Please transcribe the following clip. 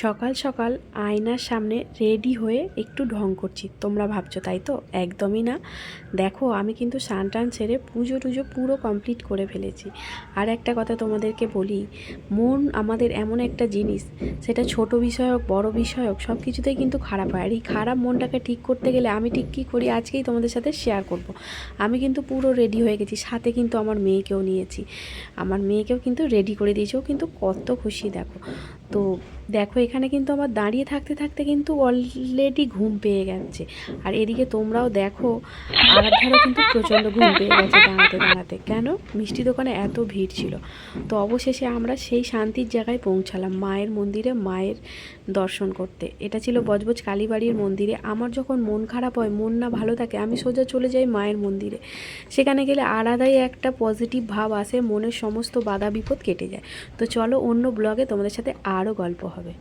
সকাল সকাল আয়নার সামনে রেডি হয়ে একটু ঢং করছি, তোমরা ভাবছো তাই তো? একদমই না। দেখো, আমি কিন্তু স্নান টান সেরে পুজো টুজো পুরো কমপ্লিট করে ফেলেছি। আর একটা কথা তোমাদেরকে বলি, মন আমাদের এমন একটা জিনিস, সেটা ছোট বিষয় হোক বড় বিষয় হোক, সব কিছুতেই কিন্তু খারাপ হয়। আর এই খারাপ মনটাকে ঠিক করতে গেলে আমি ঠিক কী করি আজকেই তোমাদের সাথে শেয়ার করব। আমি কিন্তু পুরো রেডি হয়ে গেছি, সাথে কিন্তু আমার মেয়েকেও নিয়েছি। আমার মেয়েকেও কিন্তু রেডি করে দিয়েছি, ও কিন্তু কত খুশি দেখো। তো দেখো, এখানে কিন্তু আমার দাঁড়িয়ে থাকতে থাকতে কিন্তু অলরেডি ঘুম পেয়ে গেছে। আর এদিকে তোমরাও দেখো, আরাধ্যারও কিন্তু প্রচণ্ড ঘুম পেয়ে গেছে দাঁড়াতে দাঁড়াতে। কেন? মিষ্টি দোকানে এত ভিড় ছিল। তো অবশেষে আমরা সেই শান্তির জায়গায় পৌঁছালাম, মায়ের মন্দিরে মায়ের দর্শন করতে। এটা ছিল বজবজ কালীবাড়ির মন্দিরে। আমার যখন মন খারাপ হয়, মন না ভালো থাকে, আমি সোজা চলে যাই মায়ের মন্দিরে। সেখানে গেলে আলাদাই একটা পজিটিভ ভাব আসে, মনের সমস্ত বাধা বিপদ কেটে যায়। তো চলো, অন্য ব্লগে তোমাদের সাথে আরও গল্প হবে।